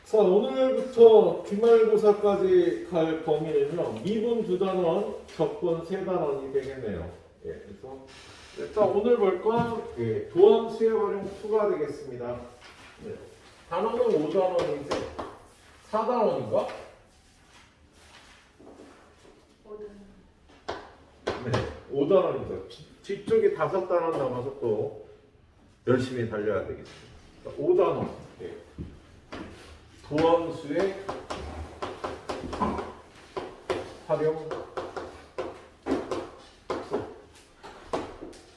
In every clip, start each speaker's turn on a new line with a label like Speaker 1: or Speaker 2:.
Speaker 1: 자, 오늘부터 기말고사까지 갈 범위는요, 미분 2단원, 적분 3단원이 되겠네요. 예, 그래서 일단 오늘 볼 건 도함 수의 활용 2가 되겠습니다. 네. 단원은 5단원이지 4단원인가? 네, 5단원이죠. 뒤쪽에 5단원 남아서 또 열심히 달려야 되겠습니다. 5단원. 예. 도함수의 활용.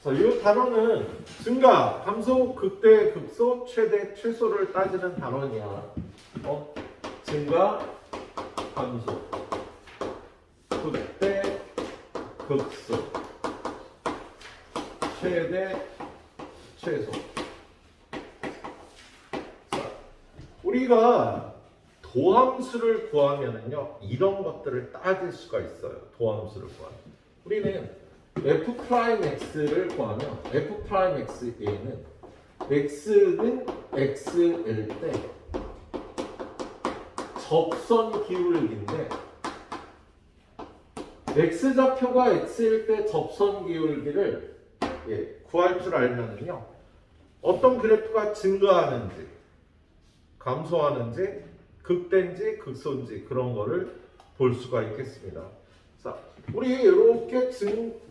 Speaker 1: 자, 이 단어는 증가, 감소, 극대, 극소, 최대, 최소를 따지는 단원이야. 증가, 감소, 극대, 극소, 최대, 최소. 우리가 도함수를 구하면은요, 이런 것들을 따질 수가 있어요. 도함수를 구하면. 우리는 f'x를 구하면 f'x에는 x는 x일 때 접선 기울기인데 x좌표가 x일 때 접선 기울기를 구할 줄 알면은요, 어떤 그래프가 증가하는지 감소하는지 극대인지 극소인지 그런 거를 볼 수가 있겠습니다. 자, 우리 이렇게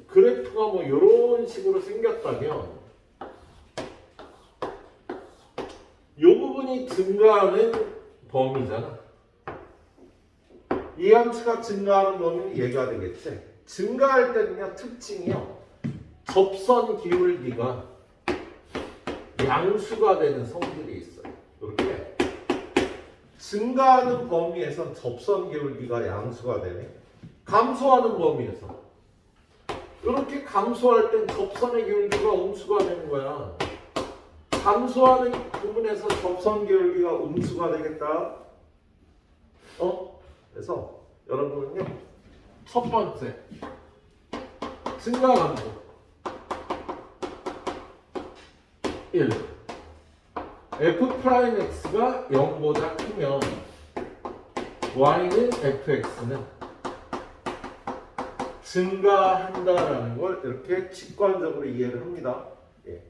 Speaker 1: 그래프가 뭐 이런 식으로 생겼다면 이 부분이 증가하는 범위잖아. 이 함수가 증가하는 범위는 얘가 되겠지. 증가할 때는요, 특징이요, 접선 기울기가 양수가 되는 성질이 있어요. 이렇게 증가하는 범위에선 접선 기울기가 양수가 되네. 감소하는 범위에서 이렇게 감소할 땐 접선의 기울기가 음수가 되는 거야. 감소하는 부분에서 접선 기울기가 음수가 되겠다. 그래서 여러분은요, 첫 번째 증가 감소 1. f'x가 0보다 크면 y는 fx는 증가한다라는 걸 이렇게 직관적으로 이해를 합니다. 예.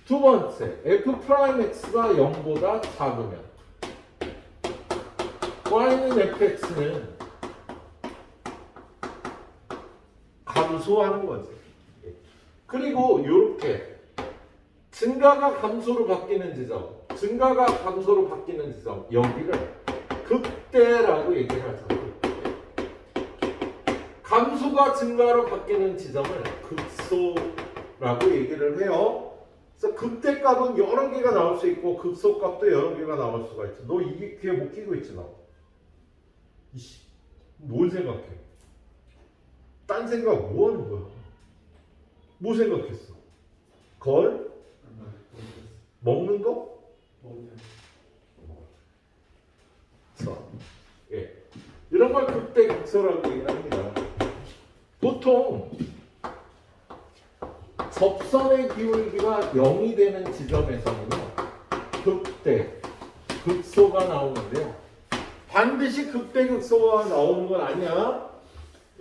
Speaker 1: 두 번째, f'x가 0보다 작으면 y는 fx는 감소하는 거지. 예. 그리고 이렇게 증가가 감소로 바뀌는 지점, 증가가 감소로 바뀌는 지점, 여기를 극대라고 얘기를 하죠. 감소가 증가로 바뀌는 지점을 극소라고 얘기를 해요. 그래서 극대값은 여러 개가 나올 수 있고 극소값도 여러 개가 나올 수가 있죠. 너 이게 귀에 못 끼고 있지 너? 이씨, 뭘 생각해? 딴 생각 뭐 하는 거야? 뭐 생각했어? 걸? 먹는 거? 자, 예. 이런 걸 극대 극소라고 얘기합니다. 보통 접선의 기울기가 0이 되는 지점에서는요, 극대, 극소가 나오는데요. 반드시 극대, 극소가 나오는 건 아니야.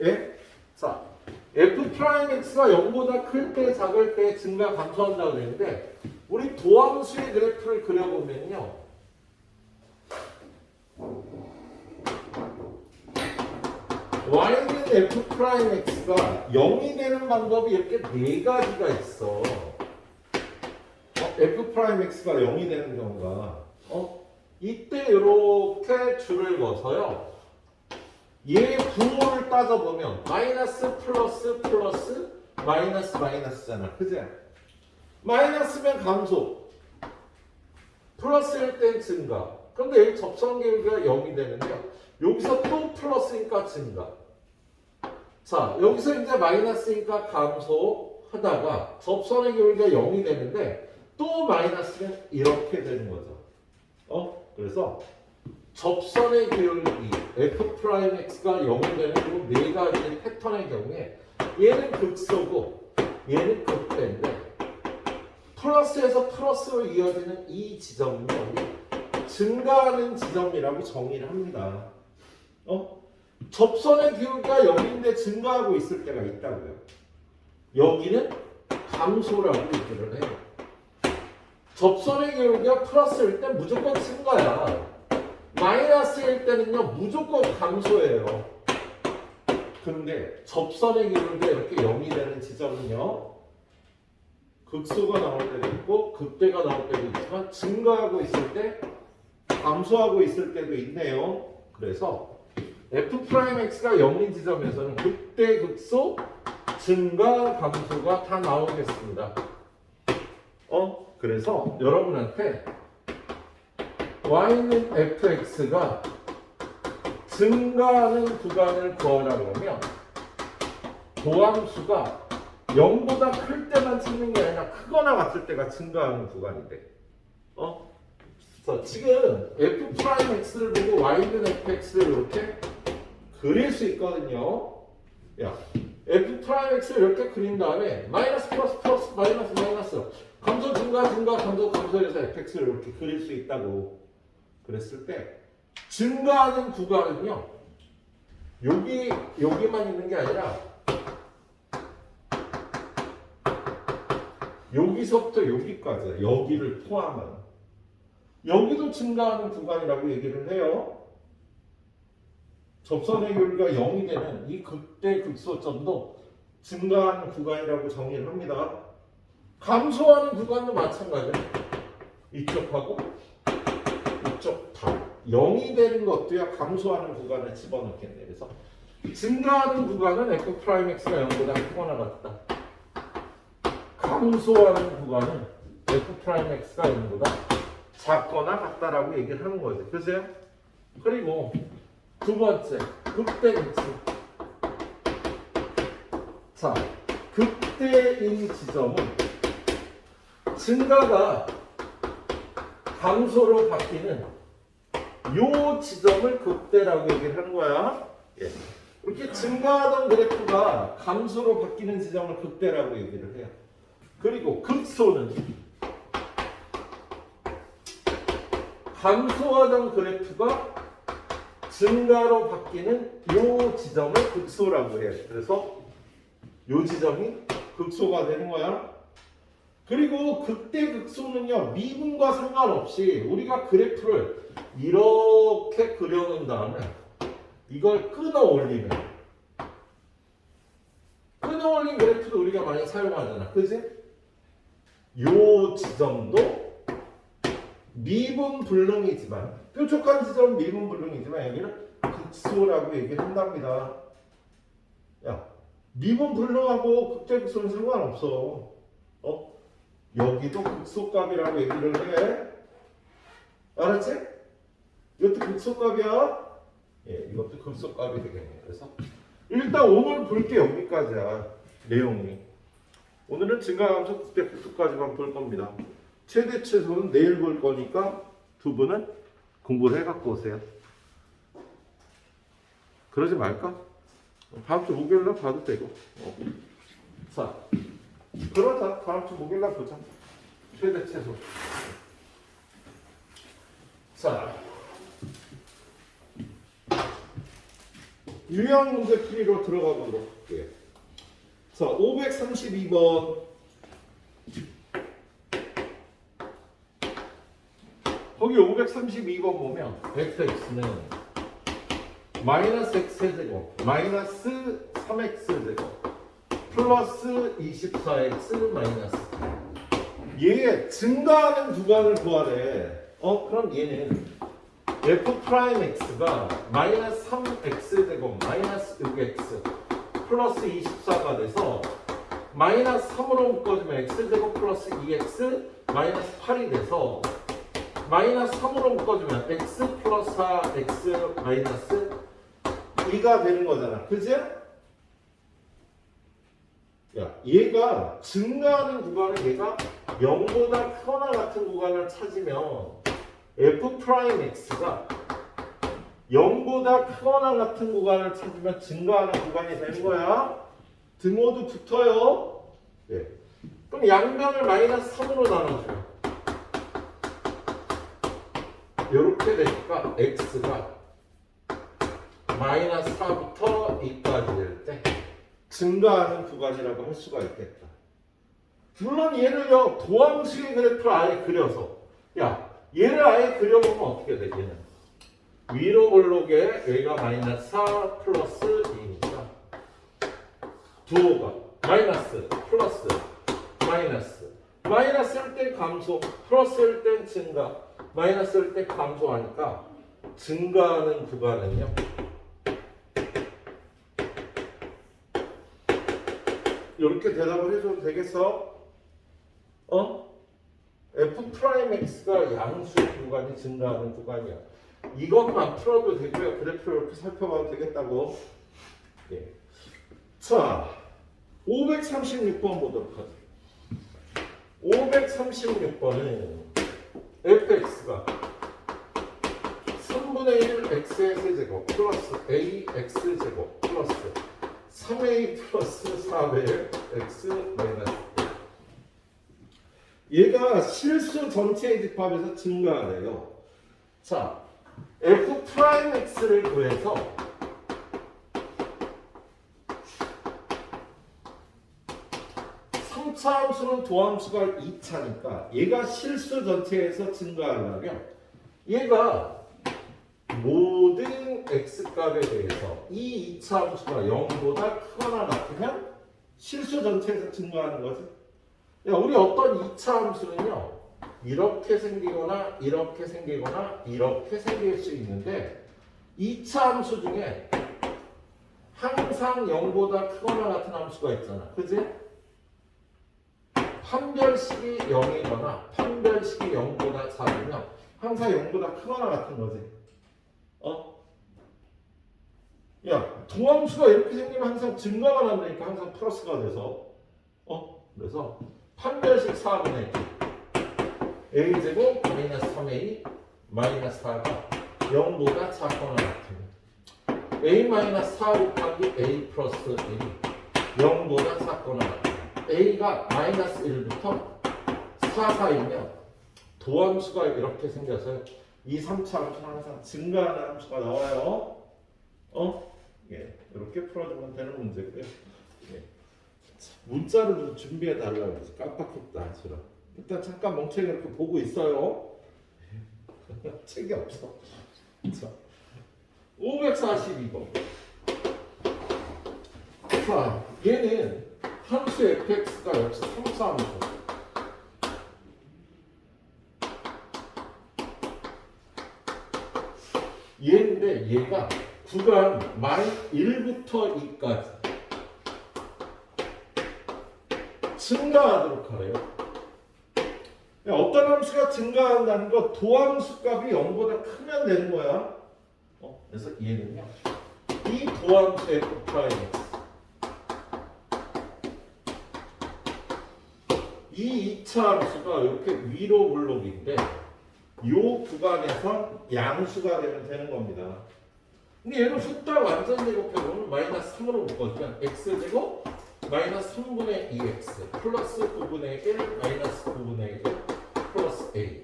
Speaker 1: 예? 자, f'x가 0보다 클 때, 작을 때 증가, 감소한다고 그랬는데, 우리 도함수의 그래프를 그려보면요, y는 f'x가 0이 되는 방법이 이렇게 4가지가 있어. f'x가 0이 되는 경우가 이때 이렇게 줄을 넣어서요, 얘 부호를 따져보면 마이너스 플러스 플러스 마이너스 마이너스잖아. 그지? 마이너스면 감소, 플러스일 땐 증가. 그런데 여기 접선 기울기가 0이 되는데요, 여기서 또 플러스니까 증가. 자, 여기서 이제 마이너스니까 감소하다가 접선의 기울기가 0이 되는데 또 마이너스면 이렇게 되는 거죠. 그래서 접선의 기울기 f'x가 0이 되는 그 4가지 패턴의 경우에 얘는 극소고 얘는 극대인데 플러스에서 플러스로 이어지는 이 지점은요, 증가하는 지점이라고 정의를 합니다. 접선의 기울기가 0인데 증가하고 있을 때가 있다고요. 여기는 감소라고 얘기를 해요. 접선의 기울기가 플러스일 때 무조건 증가야. 마이너스일 때는요 무조건 감소예요. 근데 접선의 기울기가 이렇게 0이 되는 지점은요 극소가 나올 때도 있고 극대가 나올 때도 있지만 증가하고 있을 때 감소하고 있을 때도 있네요. 그래서 f'x가 0인 지점에서는 극대, 극소, 증가, 감소가 다 나오겠습니다. 그래서 여러분한테 y는 fx가 증가하는 구간을 구하라 그러면 도함수가 0보다 클 때만 찾는 게 아니라 크거나 같을 때가 증가하는 구간이 돼. 자, 지금 f'x를 보고 y는 fx를 이렇게 그릴 수 있거든요. 야, f'x를 이렇게 그린 다음에 마이너스 플러스 플러스 마이너스 마이너스 감소 증가 증가 감소 감소해서 fx를 이렇게 그릴 수 있다고 그랬을 때 증가하는 구간은요 여기만 있는 게 아니라 여기서부터 여기까지 여기를 포함한 여기도 증가하는 구간이라고 얘기를 해요. 접선의 기울기가 0이 되는 이 극대 극소점도 증가하는 구간이라고 정의를 합니다. 감소하는 구간도 마찬가지예요. 이쪽하고 이쪽 다 0이 되는 것도야 감소하는 구간을 집어넣겠네. 그래서 증가하는 구간은 f'x가 0보다 크거나 같다. 감소하는 구간은 f'x가 0보다 작거나 같다라고 얘기를 하는 거죠. 그죠? 그리고 두 번째, 극대 극소. 자, 극대인 지점은 증가가 감소로 바뀌는 요 지점을 극대라고 얘기를 하는 거야. 예. 이렇게 증가하던 그래프가 감소로 바뀌는 지점을 극대라고 얘기를 해요. 그리고 극소는 감소하던 그래프가 증가로 바뀌는 요 지점을 극소라고 해요. 그래서 요 지점이 극소가 되는 거야. 그리고 극대 극소는요 미분과 상관없이 우리가 그래프를 이렇게 그려놓은 다음에 이걸 끌어올린 그래프도 우리가 많이 사용하잖아. 그지? 요 지점도 미분불능이지만 뾰족한 지점은 미분불능이지만 여기는 극소라고 얘기를 한답니다. 야, 미분불능하고 극대극소는 상관없어. 여기도 극소값이라고 얘기를 해. 알았지? 이것도 극소값이야. 예, 이것도 극소값이 되겠네. 그래서 일단 오늘 볼 게 여기까지야. 내용이. 오늘은 증가함수 극대극소까지만 볼 겁니다. 최대 최소는 내일 볼 거니까 두 분은 공부를 해갖고 오세요. 그러지 말까? 다음 주 목요일날 봐도 되고. 자, 그러자. 다음 주 목요일날 보자. 최대 최소. 자, 유형 문제 풀이로 들어가 보도록 할게요. 자, 532번. 거기 532번 보면 fx는 마이너스 x제곱 마이너스 3x제곱 플러스 24x 마이너스 얘의 증가하는 구간을 구하래. 그럼 얘는 f'x가 마이너스 3x제곱 마이너스 6x 플러스 24가 돼서 마이너스 3으로 묶어주면 x제곱 플러스 2x 마이너스 8이 돼서 마이너스 3으로 묶어주면 x 플러스 4 x 마이너스 2가 되는 거잖아. 그치? 야, 얘가 증가하는 구간을 얘가 0보다 크거나 같은 구간을 찾으면 f'x가 0보다 크거나 같은 구간을 찾으면 증가하는 구간이 되는 거야. 등호도 붙어요. 네. 그럼 양변을 마이너스 3으로 나눠줘요. 이렇게 되니까 x가 마이너스 4부터 2까지 될 때 증가하는 구간이라고 할 수가 있겠다. 물론 얘를요 도함수의 그래프를 아예 그려서 얘를 아예 그려보면 어떻게 돼? 얘는 위로 볼록에 여기가 마이너스 4 플러스 2니까 부호가 마이너스 플러스 마이너스일 땐 감소, 플러스일 땐 증가, 마이너스일 땐 감소하니까 증가하는 구간은요 이렇게 대답을 해줘도 되겠어? f 프라임 x가 양수 구간이 증가하는 구간이야. 이것만 풀어도 되고요. 그래프를 이렇게 살펴봐도 되겠다고. 예. 자, 536번 보도록 하죠. 536번은 fx가 3분의 1 x의 세제곱 플러스 a x제곱 플러스 3a 플러스 4배 x 마이너스 얘가 실수 전체의 집합에서 증가하래요. 자, f 프라임 x를 구해서 함수는 도함수가 2차니까 얘가 실수 전체에서 증가하려면 얘가 모든 x값에 대해서 이 2차 함수가 0보다 크거나 같으면 실수 전체에서 증가하는 거지. 우리 어떤 2차 함수는요 이렇게 생기거나 이렇게 생기거나 이렇게 생길 수 있는데 2차 함수 중에 항상 0보다 크거나 같은 함수가 있잖아. 그지? 판별식이 0이거나 판별식이 0보다 작으면 항상 0보다 크거나 같은 거지. 도함수가 이렇게 생기면 항상 증가가 난다니까. 항상 플러스가 돼서. 그래서 판별식 4분의 a제곱 마이너스 3a 마이너스 4가 0보다 작거나 같으면 a 마이너스 4 곱하기 a 플러스 1이 0보다 작거나 같으면 a가 마이너스 1부터 4 사이면 도함수가 이렇게 생겨서 2, 3차 함수는 항상 증가하는 함수가 나와요. 예, 이렇게 풀어주면 되는 문제고요. 예. 문자를 좀 준비해 달라고 해서 깜빡했다. 일단 잠깐 멍청이 이렇게 보고 있어요. 책이 없어. 자, 542번. 자, 얘는 함수 fx가 역시 3차 함수. 얘인데 얘가 구간 -1부터 2까지 증가하도록 하래요. 어떤 함수가 증가한다는 거 도함수 값이 0보다 크면 되는 거야. 그래서 얘는요 이 도함수 f 프라임 x 이 2차 함수가 이렇게 위로 블록인데 이 구간에서 양수가 되는 겁니다. 근데 얘를 숫자 완전 제곱해보면 마이너스 3으로 묶어주면 x제곱 마이너스 3분의 2x 플러스 9분의 1 마이너스 9분의 1 플러스 a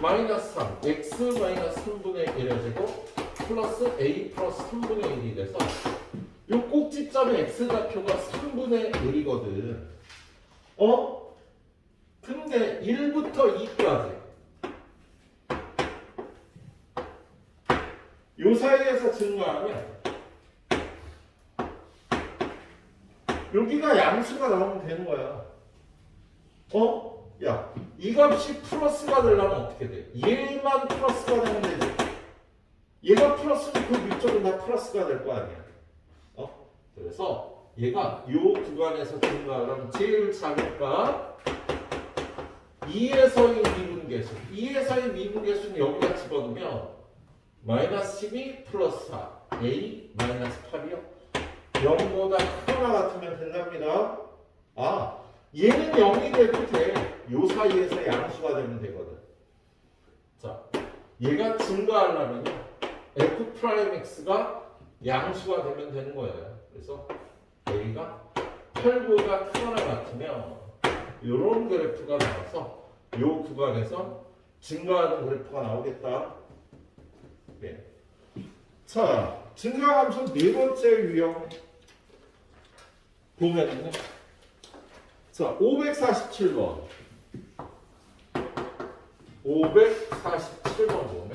Speaker 1: 마이너스 3 x 마이너스 3분의 1의 제곱 플러스 a 플러스 3분의 1이 돼서 이 꼭지점의 x좌표가 3분의 1이거든. 근데 1부터 2까지 요 사이에서 증가하면 여기가 양수가 나오면 되는 거야. 이 값이 플러스가 되려면 어떻게 돼? 얘만 플러스가 되면 되지. 얘가 플러스면 그 위쪽은 다 플러스가 될 거 아니야. 그래서 얘가 요 구간에서 증가하려면 제일 작은 값 2에서의 미분계수. 2에서의 미분계수는 여기다 집어넣으면 마이너스 12 플러스 4 a 마이너스 8이요. 0보다 크거나 같으면 된답니다. 얘는 0이 돼도 돼. 요 사이에서 양수가 되면 되거든. 자, 얘가 증가하려면요 f 프라임 x가 양수가 되면 되는 거예요. 그래서 a가 8보다 크거나 같으면 이런 그래프가 나와서 요 구간에서 증가하는 그래프가 나오겠다. 예. 자, 증가함수 네 번째 유형 보면은요. 자, 547번. 547번 보면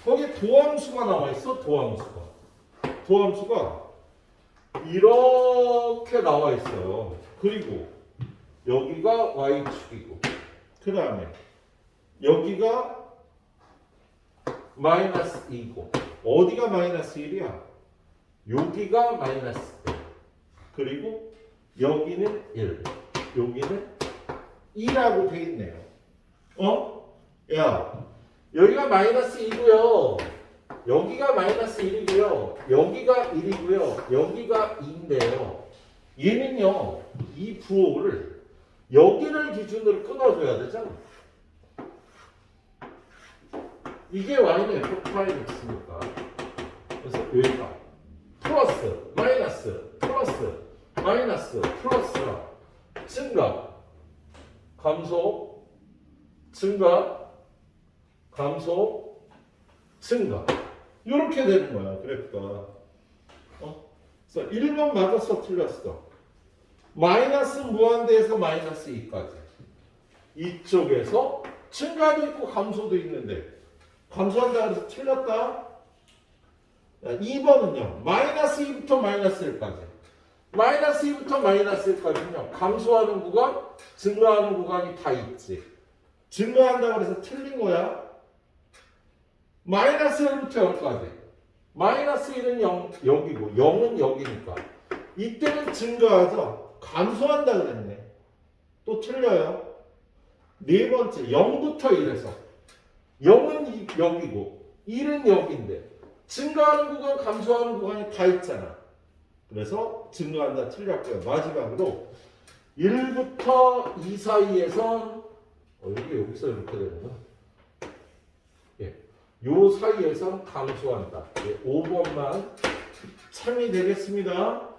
Speaker 1: 거기 도함수가 나와 있어. 도함수가 이렇게 나와 있어요. 그리고 여기가 y축이고 그 다음에 여기가 마이너스 2고 어디가 마이너스 1이야? 여기가 마이너스 1 그리고 여기는 1 여기는 2라고 돼 있네요. 야, 여기가 마이너스 2고요. 여기가 마이너스 1이고요. 여기가 1이고요. 여기가 2인데요. 얘는요, 이 부호를 여기를 기준으로 끊어줘야 되잖아. 이게 y는 f 프라임 x니까. 그래서 여기가 플러스, 마이너스, 플러스, 마이너스, 플러스가 증가, 감소, 증가, 감소, 증가. 이렇게 되는 거야, 그래프가. 그래서 1번 맞았어, 틀렸어. 마이너스 무한대에서 마이너스 2까지. 이쪽에서 증가도 있고 감소도 있는데 감소한다 그래서 틀렸다. 2번은요. 마이너스 2부터 마이너스 1까지. 마이너스 2부터 마이너스 1까지는요. 감소하는 구간, 증가하는 구간이 다 있지. 증가한다고 해서 틀린 거야. 마이너스 1부터 0까지. 마이너스 1은 0, 여기고 0은 여기니까. 이때는 증가하죠. 감소한다 그랬네. 또 틀려요. 네 번째 0부터 1에서 0은 여기고 1은 여기인데 증가하는 구간, 감소하는 구간이 다 있잖아. 그래서 증가한다 틀렸고요. 마지막으로 1부터 2 사이에선 여기서 이렇게 되는구나. 예. 요 사이에선 감소한다. 예. 5번만 참이 되겠습니다.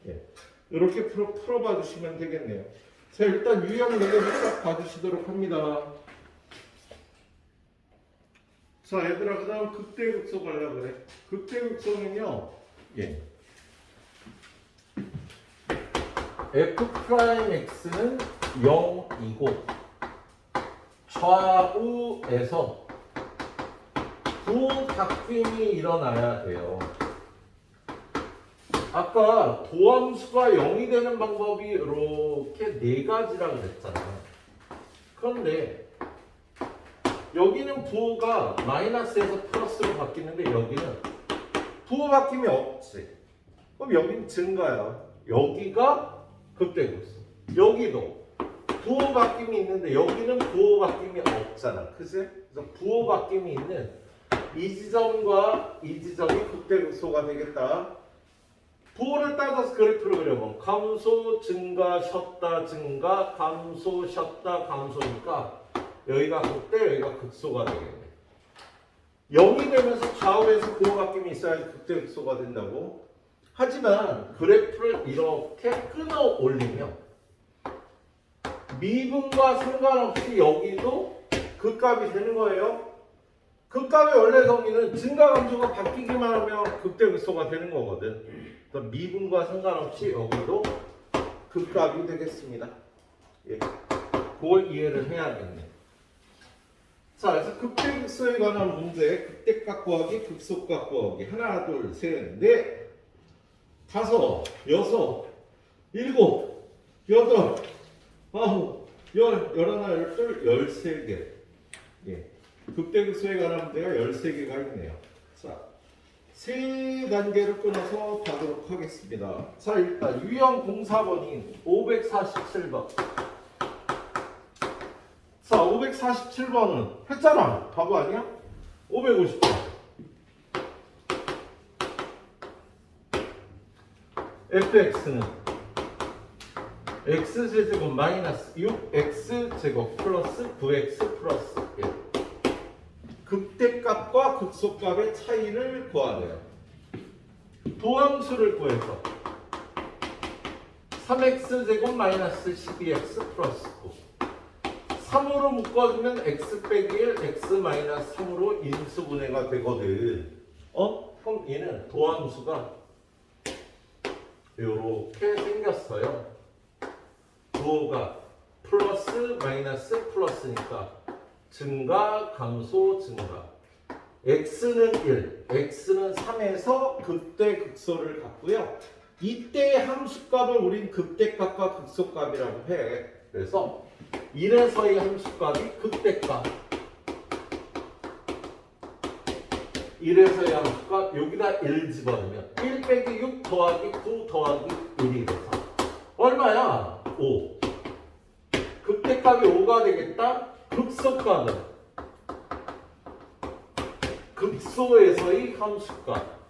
Speaker 1: 예. 이렇게 풀어봐 주시면 되겠네요. 자, 일단 유형 레벨을 딱 봐주시도록 합니다. 자, 얘들아, 그 다음 극대극소 가려고 그래. 극대극소는요, 예. F'X는 0이고, 좌우에서 두 바뀜이 일어나야 돼요. 아까 도함수가 0이 되는 방법이 이렇게 네 가지라고 그랬잖아. 그런데 여기는 부호가 마이너스에서 플러스로 바뀌는데 여기는 부호 바뀜이 없지. 그럼 여기는 증가야. 여기가 극대극소. 여기도 부호 바뀜이 있는데 여기는 부호 바뀜이 없잖아. 그치? 그래서 부호 바뀜이 있는 이 지점과 이 지점이 극대극소가 되겠다. 부호를 따져서 그래프를 그려보면 감소, 증가, 쉬었다, 증가, 감소, 쉬었다, 감소니까 여기가 극대, 여기가 극소가 되겠네. 0이 되면서 좌우에서 부호 바뀜이 있어야지 극대극소가 된다고. 하지만 그래프를 이렇게 끊어 올리면 미분과 상관없이 여기도 극값이 되는 거예요. 극값의 원래 정의는 증가 감소가 바뀌기만 하면 극대극소가 되는 거거든. 그래서 미분과 상관없이 여기도 극값이 되겠습니다. 예. 그걸 이해를 해야겠네. 자, 그래서 극대극소에 관한 문제, 극대값 구하기, 극소값 구하기. 하나, 둘, 셋, 넷, 다섯, 여섯, 일곱, 여덟, 아홉, 열, 열하나, 열둘, 13개. 예. 극대극소에 관한 문제가 13개가 있네요. 자, 세 단계를 끊어서 가도록 하겠습니다. 자, 일단 유형 04번인 547번. 자, 547번은 했잖아. 바보 아니야? 550번. fx는 x제곱 마이너스 6x제곱 플러스 9x 플러스 1. 극대값과 극소값의 차이를 구하래요. 도함수를 구해서 3x제곱 마이너스 12x 플러스 9. 3으로 묶어주면 x 빼기 1, x 마이너스 3으로 인수분해가 되거든. 그럼 얘는 도함수가 이렇게 생겼어요. 부호가 플러스 마이너스 플러스니까 증가, 감소, 증가. x는 1, x는 3에서 극대극소를 갖고요. 이때의 함수값을 우린 극대값과 극소값이라고 해. 그래서 1에서의 함수값이 극대값, 1에서의 함수값 여기다 1 집어넣으면 1 빼기 6 더하기 9 더하기 1이 돼서 얼마야? 5. 극대값이 5가 되겠다. 극소값은 극소에서의 함수값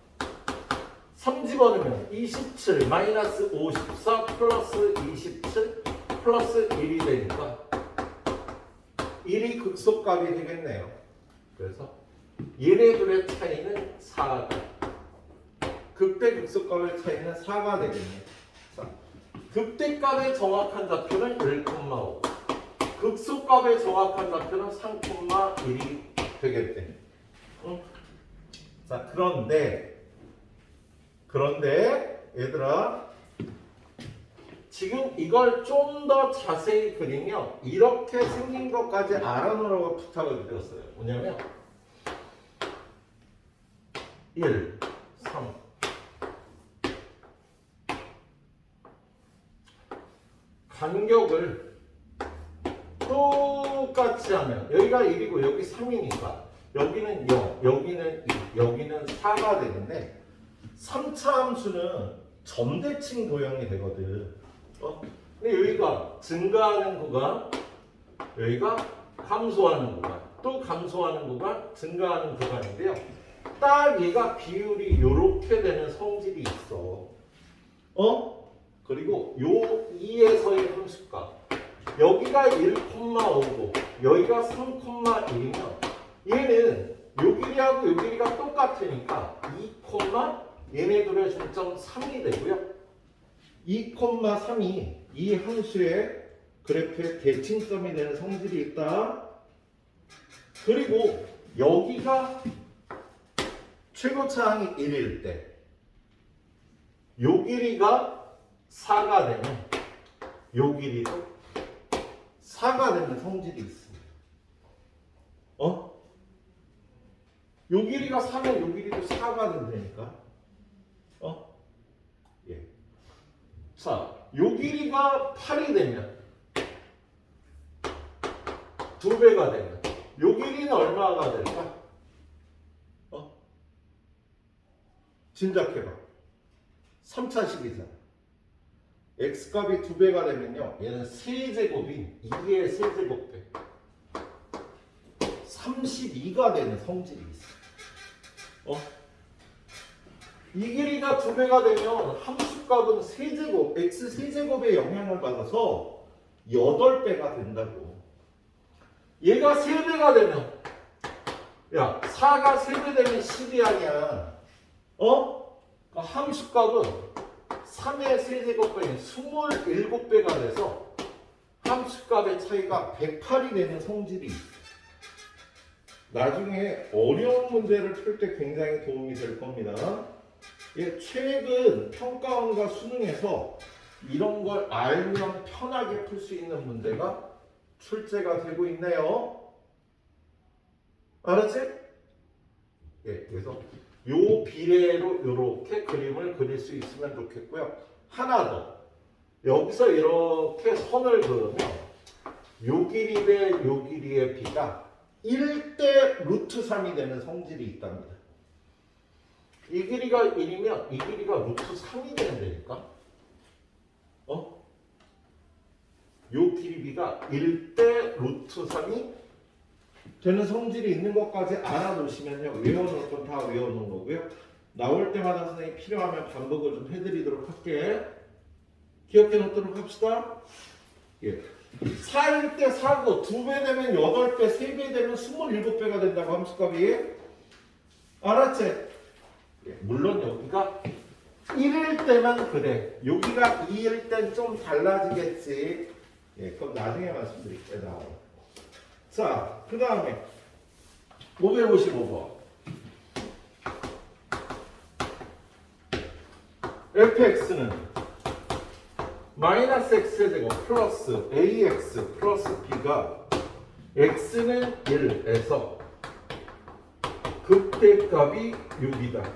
Speaker 1: 3 집어넣으면 27 마이너스 54 플러스 27 플러스 1이 되니까 1이 극소값이 되겠네요. 그래서 얘네들의 차이는 4가, 극대 극소값의 차이는 4가 되겠네요. 자, 극대값의 정확한 좌표는 1,5, 극소값의 정확한 좌표는 3,1이 되겠대. 자, 그런데 얘들아, 지금 이걸 좀 더 자세히 그리면 이렇게 생긴 것까지 알아놓으라고 부탁을 드렸어요. 뭐냐면 1, 3 간격을 똑같이 하면 여기가 1이고 여기 3이니까 여기는 0, 여기는 2, 여기는 4가 되는데 3차 함수는 점대칭 도형이 되거든. 근데 여기가 증가하는 구간, 여기가 감소하는 구간, 또 감소하는 구간, 증가하는 구간인데요. 딱 얘가 비율이 이렇게 되는 성질이 있어. 그리고 요 2에서의 함수값, 여기가 1,5고 여기가 3,1이면 얘는 요 길이하고 요 길이가 똑같으니까 2, 얘네들의 중점 3이 되고요. 2,3이 이 함수의 그래프의 대칭점이 되는 성질이 있다. 그리고 여기가 최고차항이 1일 때 요 길이가 4가 되면 요 길이도 4가 되는 성질이 있습니다. 요 길이가 4면 요 길이도 4가 된다니까. 예. 자, 요 길이가 8이 되면 2배가 되면 요 길이는 얼마가 될까? 짐작해봐. 3차식이잖아. x값이 2배가 되면요, 얘는 세제곱인 2의 세제곱배 32가 되는 성질이 있어. 이 길이가 2배가 되면 함수값은 세제곱, x 세제곱의 영향을 받아서 8배가 된다고. 얘가 3배가 되면, 야, 4가 3배 되면 10이 아니야. 함수값은 3의 세제곱배인 27배가 돼서 함수값의 차이가 108이 되는 성질이 있어. 나중에 어려운 문제를 풀 때 굉장히 도움이 될 겁니다. 예, 최근 평가원과 수능에서 이런 걸 알면 편하게 풀 수 있는 문제가 출제가 되고 있네요. 알았지? 예, 그래서 요 비례로 이렇게 그림을 그릴 수 있으면 좋겠고요. 하나 더. 여기서 이렇게 선을 그으면 요 길이 대 요 길이의 비가 1대 루트 3이 되는 성질이 있답니다. 이 길이가 1이면 이 길이가 루트 3이 된다니까. 요 길이가 1대 루트 3이 되는 성질이 있는 것까지 알아놓으시면요. 외워놓을 건 다 외워놓은 거고요. 나올 때마다 선생님이 필요하면 반복을 좀 해드리도록 할게. 기억해 놓도록 합시다. 예. 4일 때 4고 2배 되면 8배, 3배 되면 27배가 된다고 함수값이. 알았지? 예. 물론 여기가 1일 때만 그래. 여기가 2일 땐 좀 달라지겠지. 예. 그럼 나중에 말씀드릴게요. 자, 그 다음에 555번. fx는 마이너스 x제곱 플러스 ax 플러스 b가 x는 1에서 극대값이 6이다.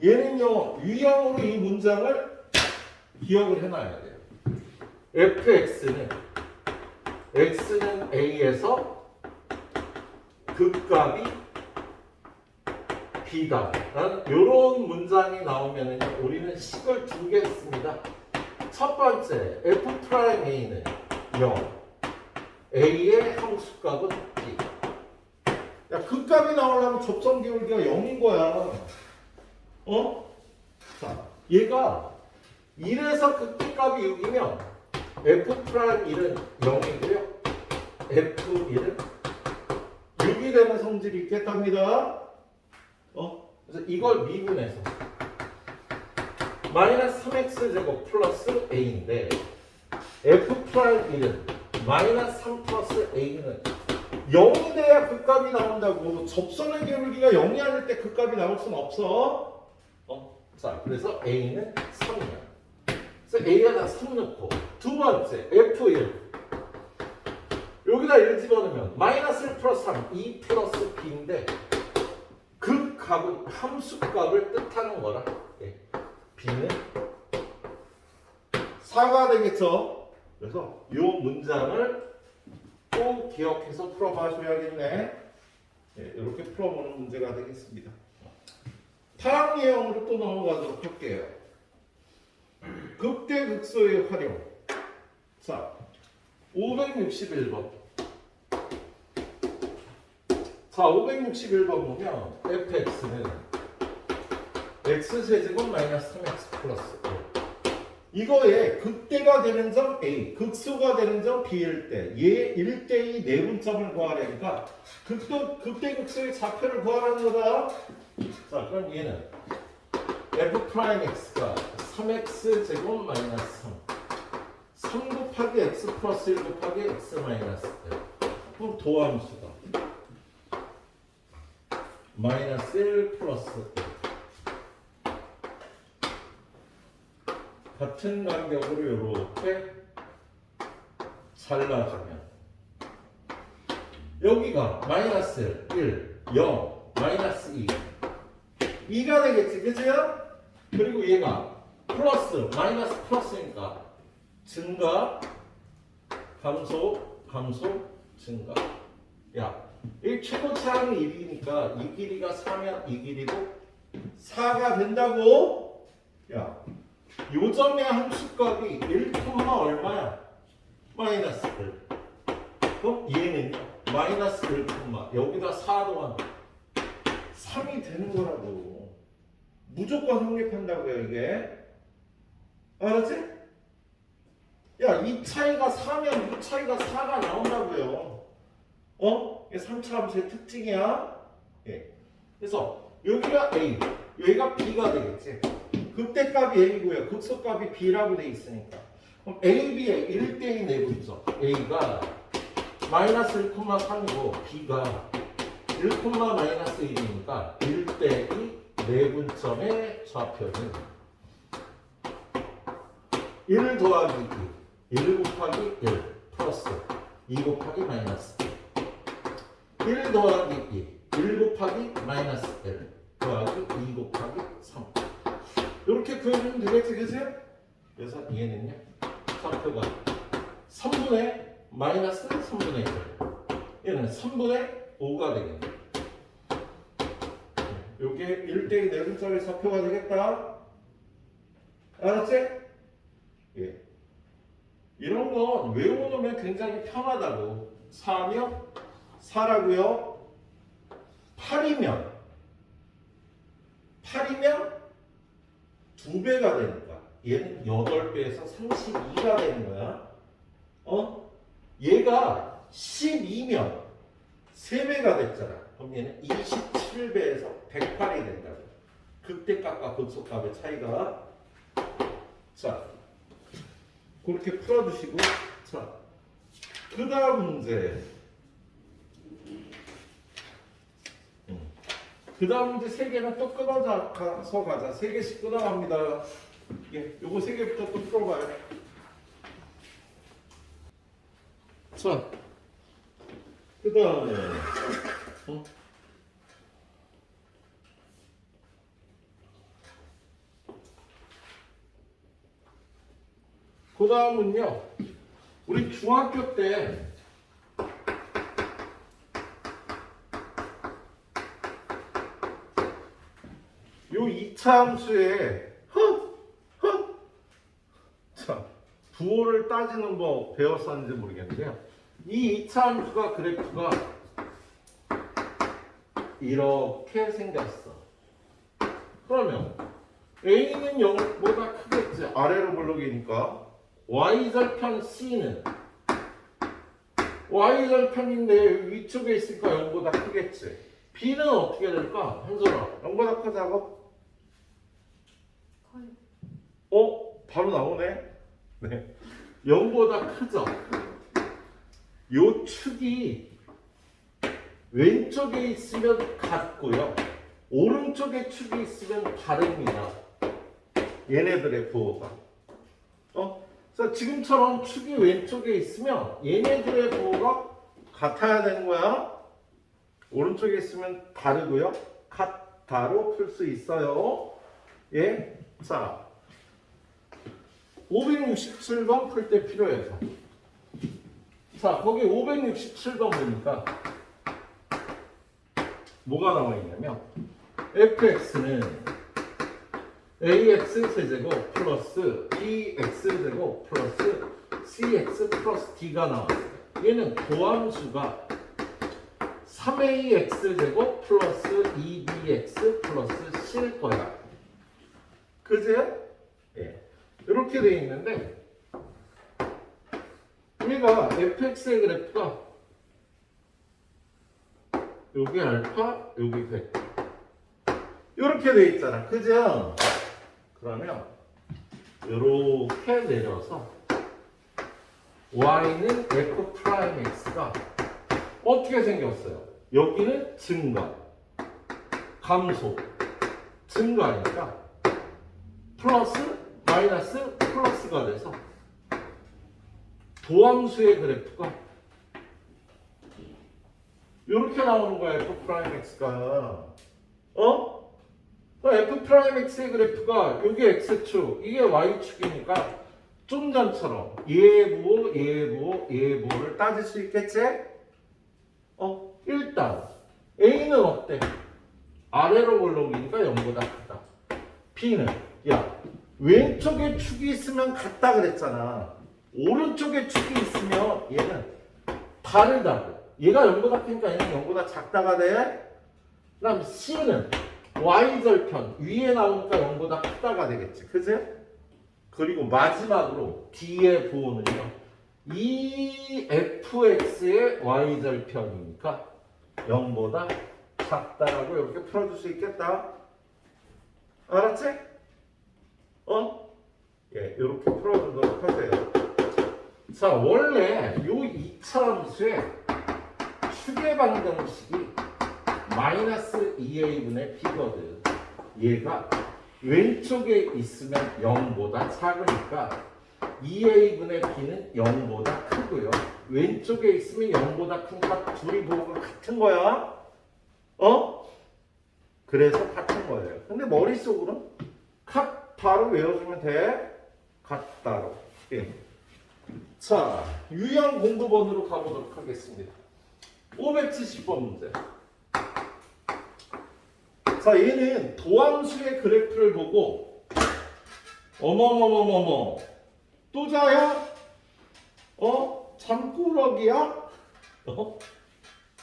Speaker 1: 얘는요, 유형으로 이 문장을 기억을 해놔야 돼요. fx는 x는 a에서 극값이 b다 라는 이런 문장이 나오면 우리는 식을 두 개 씁니다. 첫 번째, f'A는 0, a의 함수값은 b. 야, 극값이 나오려면 접선 기울기가 0인 거야. 자, 얘가 1에서 극대값이 6이면 f'Il은 0이고요. f1은 6이 되는 성질이 있겠답니다. 그래서 이걸 미분해서 마이너스 3x 제곱 플러스 a인데 f'Il은 마이너스 3 플러스 a는 0이 돼야 극값이 나온다고. 접선의 기울기가 0이 아닐 때 극값이 나올 수는 없어. 자, 그래서 a는 3이야. 그래서 a에다 3 넣고, 두 번째 f1 여기다 1 집어넣으면 마이너스 1 플러스 3 2 플러스 b인데 극값은 함수값을 뜻하는 거라. b는 4가 되겠죠. 그래서 이 문장을 꼭 기억해서 풀어봐줘야겠네. 이렇게 풀어보는 문제가 되겠습니다. 다음 예형으로 또 넘어가도록 할게요. 극대극소의 활용. 자, 561번. 자, 561번 보면 fx는 x세제곱 마이너스 3x 플러스 1. 이거에 극대가 되는 점 a, 극소가 되는 점 b일 때 얘 1대2 내분점을 구하려니까 극대극소의 좌표를 구하라는 거다. 자, 그럼 얘는 f'x가 3x 제곱 마이너스 3 곱하기 x 플러스 1 곱하기 x 마이너스 1. 그럼 도함수다. 마이너스 1 플러스 1. 같은 간격으로 이렇게 잘라주면 여기가 마이너스 1, 0, 마이너스 2 2가 되겠지, 그치요? 그리고 얘가 플러스, 마이너스 플러스니까 증가, 감소, 감소, 증가. 야, 이 최고차항이 1이니까 이 길이가 4면 이 길이도 4가 된다고? 야, 요점의 함수값이 1, 얼마야? 마이너스 1. 그럼 얘는요? 마이너스 1, 여기다 4 더하면 3이 되는 거라고. 무조건 성립한다고요, 이게. 알았지? 야, 이 차이가 4면 이 차이가 4가 나온다고요. 이게 3차 함수의 특징이야. 예. 그래서 여기가 A, 여기가 B가 되겠지. 극대값이 A고요. 극소값이 B라고 돼 있으니까. 그럼 A, B의 1대2 내분점. A가 마이너스 1,3이고 B가 1, 마이너스 1이니까 1대2 내분점의 좌표는 1 더하기 2, 1 곱하기 1 플러스 2 곱하기 마이너스 1 더하기 2, 1 곱하기 마이너스 1 더하기 2 곱하기 3. 이렇게 구해주면 되겠지, 그치? 그래서 얘는요, 좌표가 3분의 마이너스 3분의 1. 얘는 3분의 5가 되겠네. 요게 1대2 내분점의 좌표가 되겠다. 알았지? 예. 이런 건 외워놓으면 굉장히 편하다고. 4면 4라고요. 8이면 2배가 되니까 얘는 8배에서 32가 되는 거야. 얘가 12면 3배가 됐잖아. 그럼 얘는 27배에서 108이 된다고. 극대값과 극소값의 차이가. 자, 그렇게 풀어주시고, 자, 그 다음 문제. 그 다음 문제 3개는 또 끊어서 가자. 3개씩 끊어갑니다. 예, 요거 3개부터 또 풀어봐요. 자, 그 다음에 그 다음은요, 우리 중학교 때 요 2차 함수에 자, 부호를 따지는 법 배웠었는지 모르겠는데요. 이 2차 함수가 그래프가 이렇게 생겼어. 그러면 A는 0보다 크겠지. 아래로 블록이니까 Y절편 C는 Y절편인데 위쪽에 있으니까 0보다 크겠지. B는 어떻게 될까? 한솔아 0보다 크자고? 바로 나오네. 네, 0보다 크죠. 요 축이 왼쪽에 있으면 같고요. 오른쪽에 축이 있으면 다릅니다. 얘네들의 부호가. 그래서 지금처럼 축이 왼쪽에 있으면 얘네들의 부호가 같아야 되는 거야. 오른쪽에 있으면 다르고요. 같다로 풀 수 있어요. 예. 자, 567번 풀 때 필요해서. 자, 거기 567번 보니까 뭐가 나와 있냐면 fx는 ax 세제곱 플러스 bx 제곱 플러스 cx 플러스 d가 나왔어요. 얘는 도함수가 3ax 제곱 플러스 2bx 플러스 c일 거야. 그지? 예. 이렇게 돼 있는데 얘가 fx의 그래프가 여기 알파, 여기 베타 이렇게 돼 있잖아. 그죠? 그러면 이렇게 내려서 y는 f'x가 어떻게 생겼어요? 여기는 증가, 감소, 증가니까 플러스, 마이너스, 플러스가 돼서 도함수의 그래프가 이렇게 나오는 거야. f'x가 f'x의 그래프가 여기 x축, 이게 y축이니까 좀 전처럼 얘의 부호, 얘의 부호, 얘의 부호를 따질 수 있겠지? 일단 A는 어때? 아래로 올라오니까 0보다 크다. B는 야, 왼쪽에 축이 있으면 같다 그랬잖아. 오른쪽에 축이 있으면 얘는 다르다고. 얘가 0보다 크니까 얘는 0보다 작다가 돼. 그 다음 C는 Y절편 위에 나오니까 0보다 크다가 되겠지. 그지? 그리고 마지막으로 D의 부호는요. 이 fx의 Y절편이니까 0보다 작다라고 이렇게 풀어줄 수 있겠다. 알았지? 예, 이렇게 풀어주도록 하세요. 자, 원래 요 2차 함수의 축의 방정식이 마이너스 2a분의 b거든. 얘가 왼쪽에 있으면 0보다 작으니까 2a분의 b는 0보다 크고요. 왼쪽에 있으면 0보다 크니까 둘이 부호가 같은 거야. 그래서 같은 거예요. 근데 머릿속으로 같다로 외워주면 돼. 같다로. 예. 자, 유형 공부번으로 가보도록 하겠습니다. 570번 문제. 자, 얘는 도함수의 그래프를 보고 어머머머머머 또자야? 잠꾸러기야?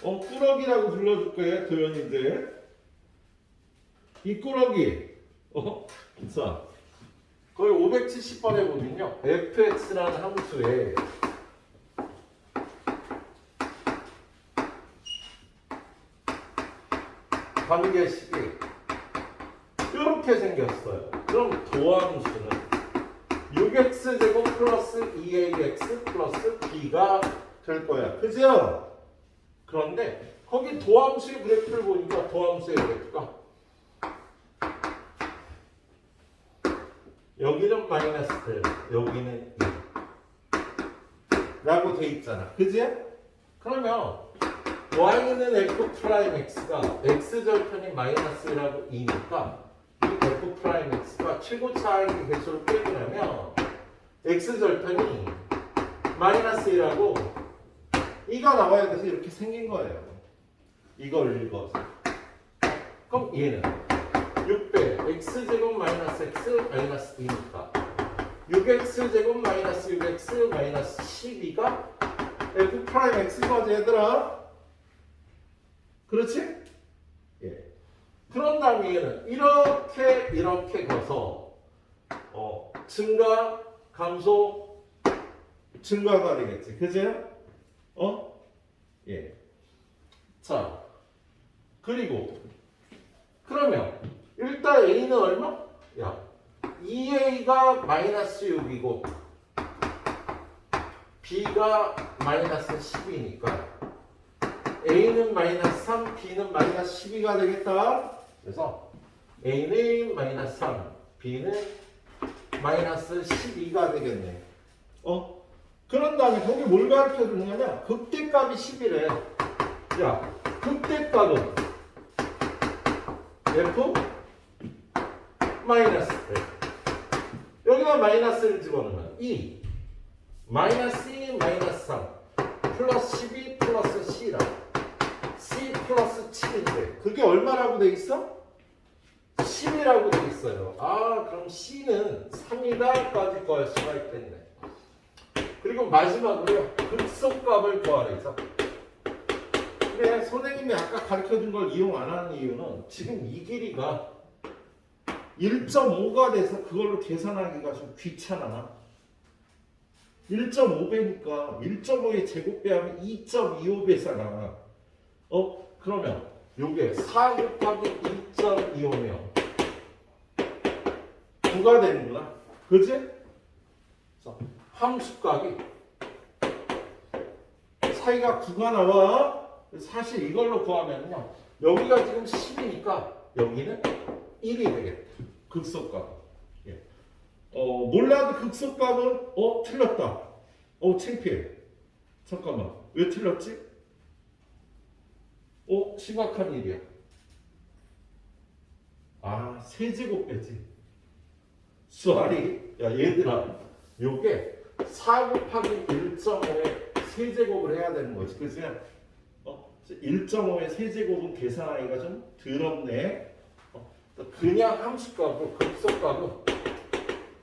Speaker 1: 꾸러기라고 불러줄 거예요, 도현이들. 이 꾸러기. 자, 거의 570번에 보면요. fx라는 함수에 관계식이 이렇게 생겼어요. 그럼 도함수는 6x제곱 플러스 2ax 플러스 b가 될 거야. 그죠? 그런데 거기 도함수의 그래프를 보니까 도함수의 그래프가 여기는 마이너스 1, 여기는 2 라고 돼 있잖아. 그지? 그러면 y는 f 프라임 x가 x절편이 마이너스 1하고 2니까 이 f 프라임 x가 최고차의 개수를 빼려면 x절편이 마이너스 1하고 2가 나와야 돼서 이렇게 생긴 거예요. 이걸 읽어서. 그럼 얘는 6배 x제곱 마이너스 x 마이너스 2니까 6x제곱 마이너스 6x 마이너스 12가 f 프라임 x거지 얘들아. 그렇지? 예. 그런 다음에 얘는 이렇게 가서 증가, 감소, 증가가 되겠지. 그지? 예. 자, 그리고 그러면 일단 A는 얼마? 야, 2A가 마이너스 6이고 B가 마이너스 10이니까 A는 마이너스 3, B는 마이너스 12가 되겠다. 그래서 A는 마이너스 3, B는 마이너스 12가 되겠네. 그런 다음에 거기 뭘 가르쳐 주냐면 극대값이 10이래. 야, 극대값은 F 마이너스 1. 여기다 마이너스를 집어넣으면 2 마이너스 2 마이너스 3 플러스 12 플러스 C라 C 플러스 7인데 그게 얼마라고 돼 있어? 10이라고 돼 있어요. 아, 그럼 C는 3이다까지 구할 수가 있겠네. 그리고 마지막으로 극소값을 구하래서. 근데 선생님이 아까 가르쳐준 걸 이용 안 하는 이유는 지금 이 길이가 1.5가 돼서 그걸로 계산하기가 좀 귀찮아. 1.5배니까 1.5의 제곱배하면 2.25배잖아. 그러면 요게 4 곱하기 2.25면 9가 되는구나. 그치? 함수값이 사이가 9가 나와. 사실 이걸로 구하면요. 여기가 지금 10이니까 여기는 1이 되겠다. 극소값. 예. 몰라도 극소값은 틀렸다. 창피해. 잠깐만. 왜 틀렸지? 심각한 일이야. 아, 세제곱배지. 쏘리. 야, 얘들아. 요게 4 곱하기 1.5에 세제곱을 해야 되는 거지. 그치? 1.5의 세제곱은 계산하기가 좀 더럽네. 그냥 함수값으로 극소값은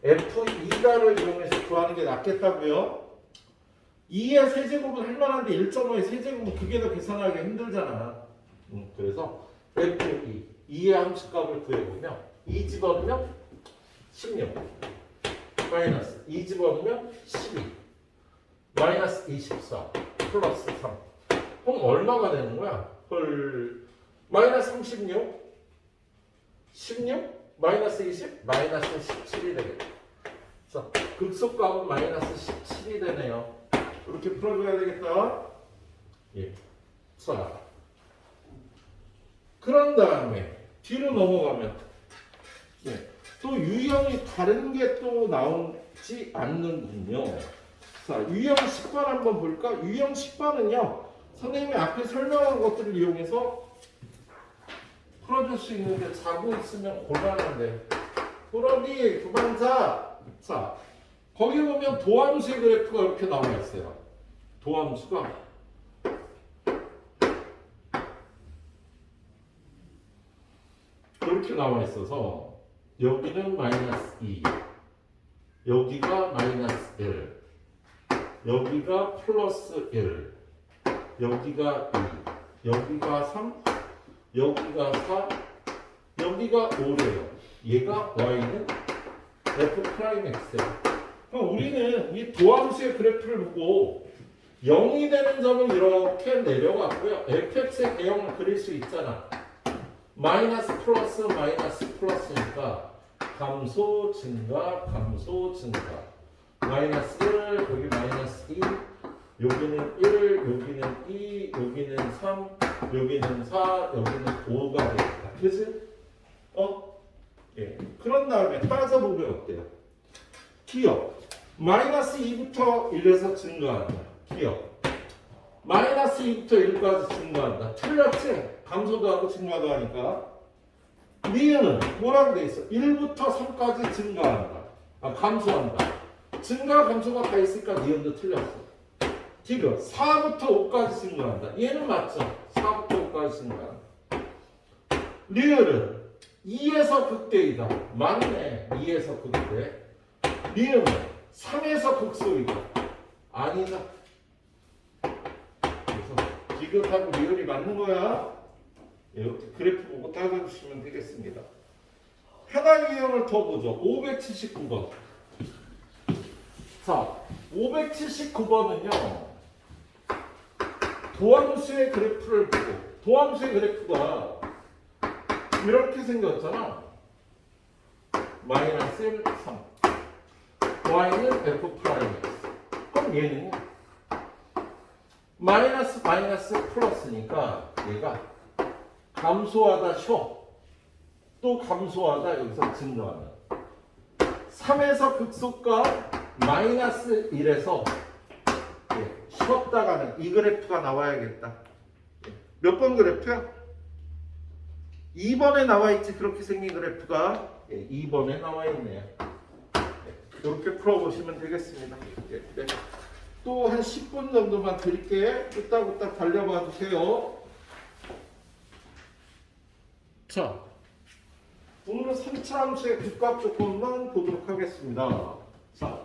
Speaker 1: F2가를 이용해서 구하는 게 낫겠다고요? 2의 세제곱은 할만한데 1.5의 세제곱은 그게 더 계산하기가 힘들잖아. 그래서 F2, 2의 함수값을 구해보면 2 집어넣으면 16 마이너스 2 집어넣으면 12 마이너스 24 플러스 3. 그럼 얼마가 되는 거야? 마이너스 36 16 마이너스 20 마이너스 17이 되겠다. 자, 극소값은 마이너스 17이 되네요. 이렇게 풀어줘야 되겠다. 예. 자, 그런 다음에 뒤로 넘어가면 예. 또 유형이 다른 게 또 나오지 않는군요. 자, 유형 10번 한번 볼까? 유형 10번은요. 선생님이 앞에 설명한 것들을 이용해서 풀어줄 수 있는데 자고 있으면 곤란한데. 그러니 그만 자. 자, 거기 보면 도함수의 그래프가 이렇게 나와 있어요. 도함수가 이렇게 나와 있어서 여기는 마이너스 2, 여기가 마이너스 1, 여기가 플러스 1, 여기가 2, 여기가 3, 여기가 4, 여기가 5래요. 얘가 y는 f 프라임 x예요. 그럼 우리는 이 도함수의 그래프를 보고 0이 되는 점은 이렇게 내려갔고요. fx의 개형을 그릴 수 있잖아. 마이너스 플러스 마이너스 플러스니까 감소 증가 감소 증가 마이너스 1 여기 마이너스 2 여기는 1, 여기는 2, 여기는 3, 여기는 4, 여기는 5가 되겠다. 그치? 예. 그런 다음에 따져보면 어때요? 기억. 마이너스 2부터 1에서 증가한다. 기억. 마이너스 2부터 1까지 증가한다. 틀렸지? 감소도 하고 증가도 하니까. 니은은 뭐라고 돼 있어? 1부터 3까지 증가한다. 감소한다. 증가, 감소가 다 있으니까 니은도 틀렸어. 디귿 4부터 5까지 증가한다. 얘는 맞죠? 4부터 5까지 증가한다. 리을은 2에서 극대이다. 맞네. 2에서 극대. 리을은 3에서 극소이다. 아니다. 그래서 디귿하고 리을이 맞는 거야. 이렇게 그래프 보고 따져주시면 되겠습니다. 하나의 유형을 더 보죠. 579번. 자, 579번은요. 도함수의 그래프를 보고, 도함수의 그래프가 이렇게 생겼잖아. 마이너스 1, 3. y는 f 프라임이었어. 그럼 얘는 마이너스 플러스니까 얘가 감소하다 쉬어. 또 감소하다 여기서 증가하는. 3에서 극소가 마이너스 1에서 쉬었다가는 이 그래프가 나와야겠다. 몇 번 그래프야? 2번에 나와 있지. 그렇게 생긴 그래프가 2번에 나와 있네요. 이렇게 풀어보시면 되겠습니다. 또 한 10분 정도만 드릴게. 끄딱끄딱 달려봐 주세요. 자, 오늘은 3차 함수의 극값 조건만 보도록 하겠습니다. 자,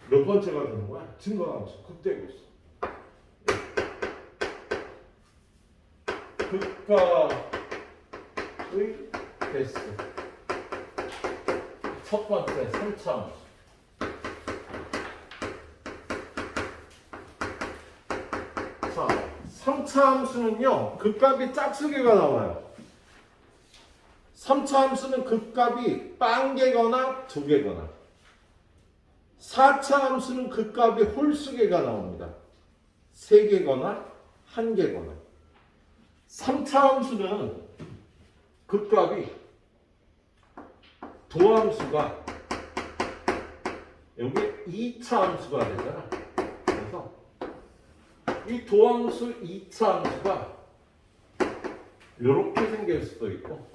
Speaker 1: 몇 번째가 되는 거야? 증가함수, 극대고 있어. 극값의 개수. 첫 번째 3차 함수. 자, 3차 함수는요, 극값이 짝수개가 나와요. 3차 함수는 극값이 빵개거나 두개거나, 4차 함수는 극값이 홀수개가 나옵니다. 3개거나 1개거나. 3차 함수는 극값이 도함수가 여기 2차 함수가 되잖아. 그래서 이 도함수 2차 함수가 이렇게 생길 수도 있고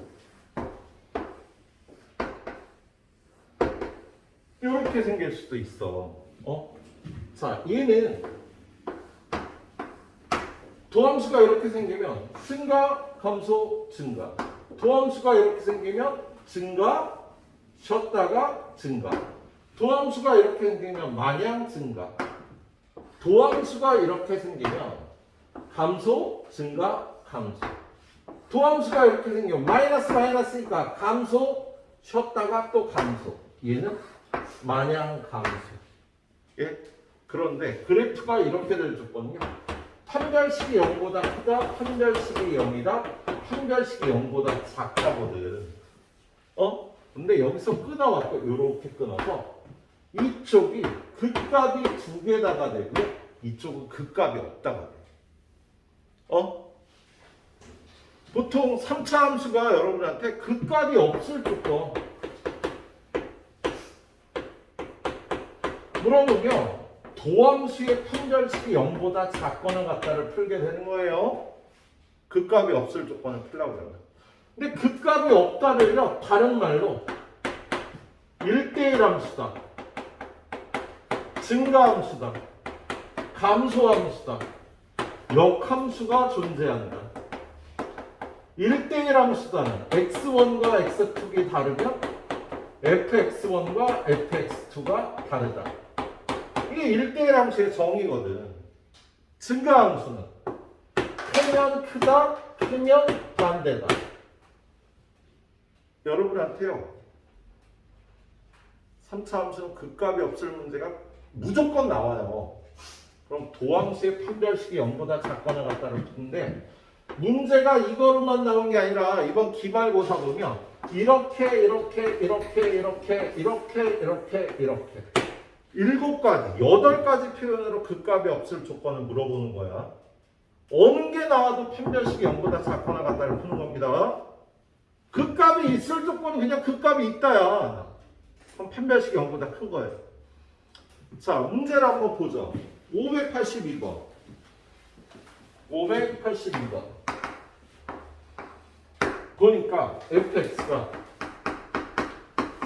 Speaker 1: 이렇게 생길 수도 있어. 자, 얘는 도함수가 이렇게 생기면 증가, 감소, 증가. 도함수가 이렇게 생기면 증가, 쉬었다가 증가. 도함수가 이렇게 생기면 마냥 증가. 도함수가 이렇게 생기면 감소, 증가, 감소. 도함수가 이렇게 생기면 마이너스니까 감소, 쉬었다가 또 감소. 얘는 마냥 감소. 예? 그런데 그래프가 이렇게 될 조건은요. 판별식이 0보다 크다, 판별식이 0이다, 판별식이 0보다 작다거든. 근데 여기서 끊어갖고 이렇게 끊어서 이쪽이 극값이 2개다가 되고요. 이쪽은 극값이 없다가 돼요. 보통 3차 함수가 여러분한테 극값이 없을 조건 물어보면 도함수의 판별식이 0보다 작거나 같다를 풀게 되는 거예요. 극값이 없을 조건을 풀려고 그러면. 근데 극값이 없다를요, 다른 말로 1대1 함수다, 증가함수다, 감소함수다, 역함수가 존재한다. 1대1 함수다는 x1과 x2가 다르면 fx1과 fx2가 다르다. 이게 1대1 함수의 정의거든. 증가함수는 크면 크다, 크면 반대다. 여러분한테요, 3차 함수는 극값이 없을 문제가 무조건 나와요. 그럼 도함수의 판별식이 0보다 작거나 같다를 푸는데, 문제가 이거로만 나온 게 아니라 이번 기말고사 보면 이렇게 7가지, 8가지 표현으로 극값이 없을 조건을 물어보는 거야. 어느 게 나와도 판별식이 0보다 작거나 같다를 푸는 겁니다. 극값이 있을 조건은 그냥 극값이 있다야. 그럼 판별식이 0보다 큰 거예요. 자, 문제를 한번 보죠. 582번. 582번. 보니까 fx가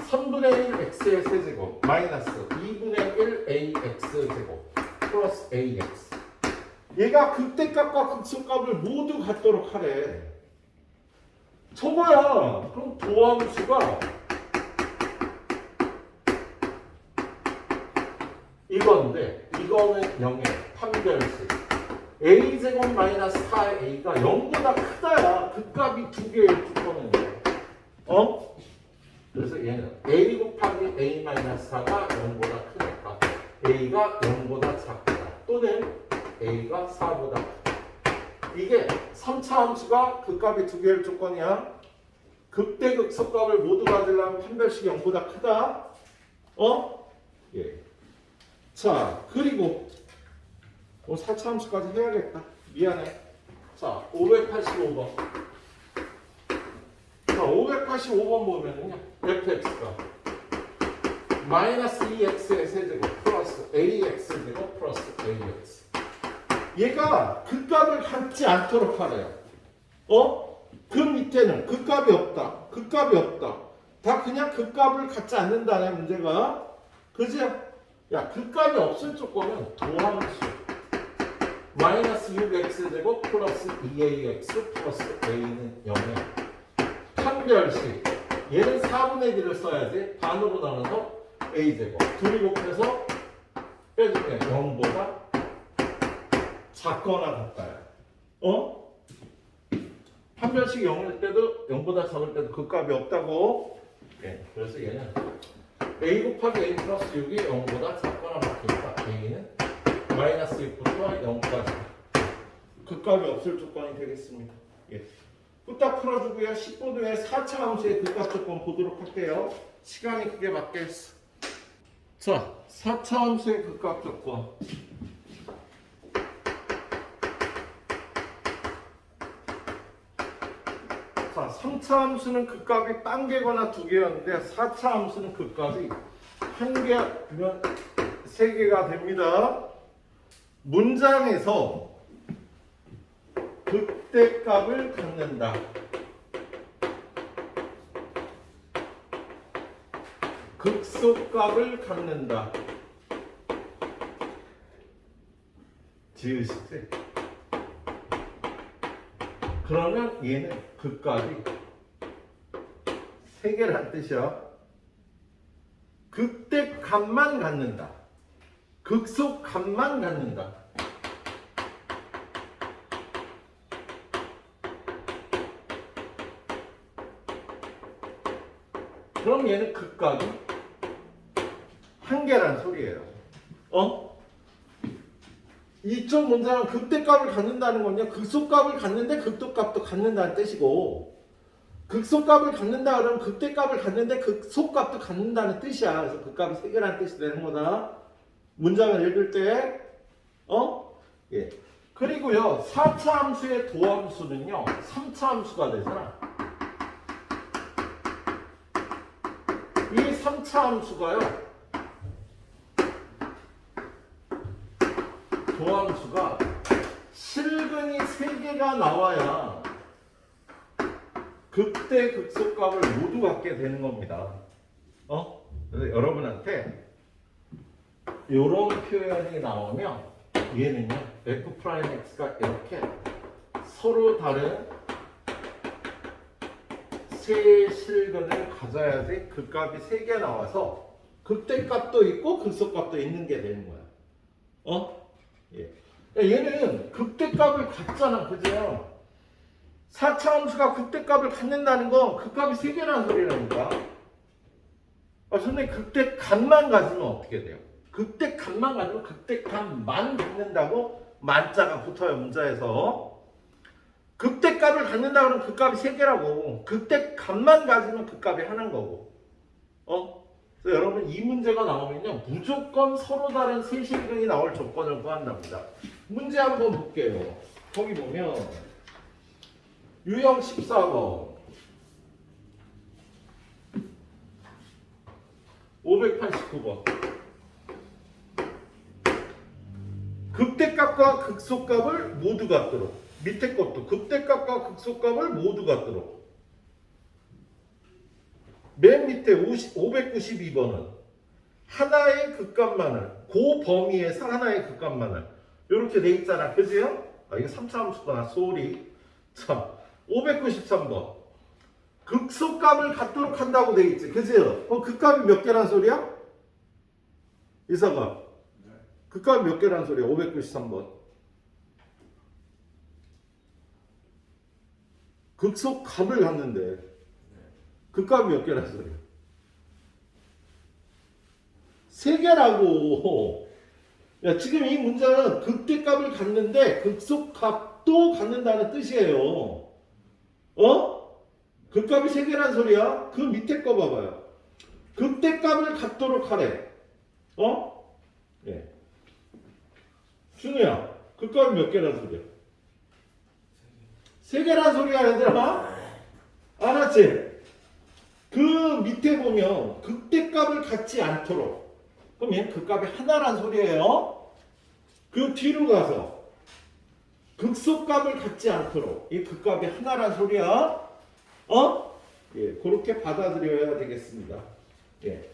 Speaker 1: 3분의 1 x의 세제곱 마이너스 2분의 1 ax 제곱 플러스 ax. 얘가 극대값과 극소값을 모두 갖도록 하래. 저거야. 그럼 도함수가 이건데 이거는 0의 판별식 a제곱 마이너스 4a가 0보다 크다야. 극값이 두 개의 조건은. 그래서 얘는 a 곱하기 a 마이너스 4가 0보다 크니까 a가 0보다 작다. 또는 a가 4보다 크다. 이게 3차 함수가 극값이 두 개의 조건이야. 극대 극소값을 모두 가지려면 판별식이 0보다 크다. 예. 자, 그리고 4차 함수까지 해야겠다. 미안해. 자, 585번. 자, 585번 보면은요. fx가 마이너스 2x의 세제곱 플러스 ax 제곱 플러스 ax. 얘가 극값을 갖지 않도록 하래요. 그 밑에는 극값이 없다. 극값이 없다. 다 그냥 극값을 갖지 않는다네, 문제가. 그지? 야, 극값이 없을 조건은 도함수 마이너스 6x 제곱 플러스 2ax 플러스 a는 0이야. 판별식 얘는 4분의 1을 써야지. 반으로 나눠서 a제곱 둘이 곱해서 빼주면 0보다 작거나 같다야. 판별식이 0일 때도 0보다 작을 때도 극값이 없다고. 예, 그래서 얘는 a 곱하기 a 플러스 6이 0보다 작거나 같으니까 a는 마이너스 6부터 0까지 극값이 없을 조건이 되겠습니다. 예. 후딱 풀어주고요. 10분 후에 4차 함수의 극값 조건 보도록 할게요. 시간이 크게 맞겠어. 자, 4차 함수의 극값 조건. 자, 3차 함수는 극값이 딴 개거나 두 개였는데 4차 함수는 극값이 한 개면 세 개가 됩니다. 문장에서 극대값을 갖는다. 극소값을 갖는다. 지으시지? 그러면 얘는 극값이 세 개란 뜻이야. 극대값만 갖는다. 극소값만 갖는다. 그럼 얘는 극값이 한 개란 소리예요. 이쪽 문장은 극대값을 갖는다는 건요, 극소값을 갖는데 극도값도 갖는다는 뜻이고, 극소값을 갖는다 그러면 극대값을 갖는데 극소값도 갖는다는 뜻이야. 그래서 극값이 세 개라는 뜻이 되는 거다. 문장을 읽을 때, 예. 그리고요, 4차 함수의 도함수는요, 3차 함수가 되잖아. 이 3차 함수가요, 도함수가 실근이 3개가 나와야 극대 극소값을 모두 갖게 되는 겁니다. 그래서 여러분한테 이런 표현이 나오면 얘는요, f'x가 이렇게 서로 다른 세 실근을 가져야지 극값이 3개 나와서 극대값도 있고 극소값도 있는 게 되는 거야. 예. 얘는 극대값을 갖잖아, 그죠? 4차 함수가 극대값을 갖는다는 건 극값이 3개라는 소리라니까. 선생님, 극대값만 가지면 어떻게 돼요? 극대값만 가지면 극대값만 갖는다고 만자가 붙어요, 문자에서. 극대값을 갖는다 그러면 극값이 3개라고. 극대값만 가지면 극값이 하나인 거고. 그래서 여러분 이 문제가 나오면요 무조건 서로 다른 세실근이 나올 조건을 구한답니다. 문제 한번 볼게요. 거기 보면 유형 14번 589번 극대값과 극소값을 모두 같도록 밑에 것도 극대값과 극소값을 모두 같도록 맨 밑에 592번은 하나의 극값만을 그 범위에서 하나의 극값만을 이렇게 돼 있잖아. 그지요? 아, 이거 3차 함수구나. 소리. 자, 593번 극소값을 갖도록 한다고 돼 있지. 그지요? 극값이 몇 개란 소리야? 이사가 극값이 몇 개란 소리야? 593번 극소값을 갖는데 극값이 몇 개란 소리야? 3개라고. 야, 지금 이 문제는 극대값을 갖는데 극소값도 갖는다는 뜻이에요. 어? 극값이 3개란 소리야? 그 밑에 거 봐봐요. 극대값을 갖도록 하래. 어? 예. 준우야, 극값이 몇 개란 소리야? 3개란 소리야, 얘들아? 알았지? 그 밑에 보면 극대값을 갖지 않도록. 그럼 얘는 극값이 하나란 소리예요. 그 뒤로 가서 극소값을 갖지 않도록. 이 극값이 하나란 소리야. 어? 예, 그렇게 받아들여야 되겠습니다. 예.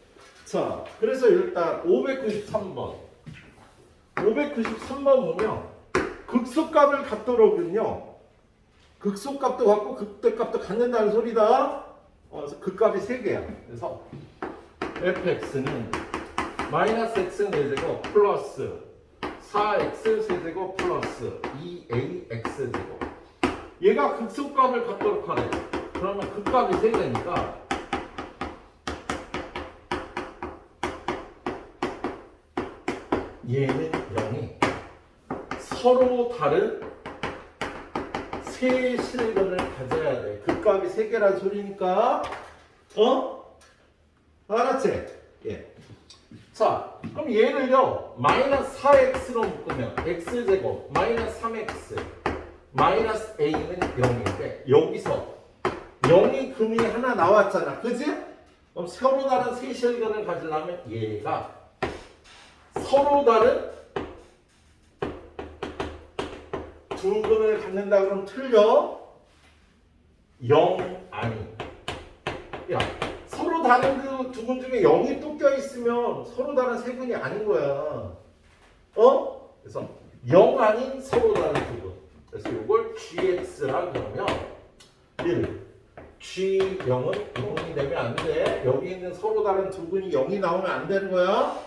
Speaker 1: 자, 그래서 일단 593번. 593번 보면 극소값을 갖도록은요. 극소값도 갖고 극대값도 갖는다는 소리다. 그래서 극값이 3개야. 그래서 fx는 마이너스 x는 4제곱 플러스 4x 세제곱 플러스 2ax제곱. 얘가 극소값을 갖도록 하네. 그러면 극값이 3개니까 얘는 0이 서로 다른 세 실근을 가져야 돼. 극값이 3개란 소리니까. 어? 알았지? 예. 자, 그럼 얘를요 마이너스 4x로 묶으면 x제곱 마이너스 3x 마이너스 a는 0인데 여기서 0이 금이 하나 나왔잖아. 그지? 그럼 서로 다른 세 실근을 가지려면 얘가 서로 다른 두 근을 갖는다 그러면 틀려? 0 아니. 야, 서로 다른 그 두 근 중에 0이 또 껴있으면 서로 다른 세 근이 아닌 거야. 어? 그래서 0 아닌 서로 다른 두 근. 그래서 이걸 gx라 그러면 1. g0은 0이 되면 안 돼. 여기 있는 서로 다른 두 근이 0이 나오면 안 되는 거야.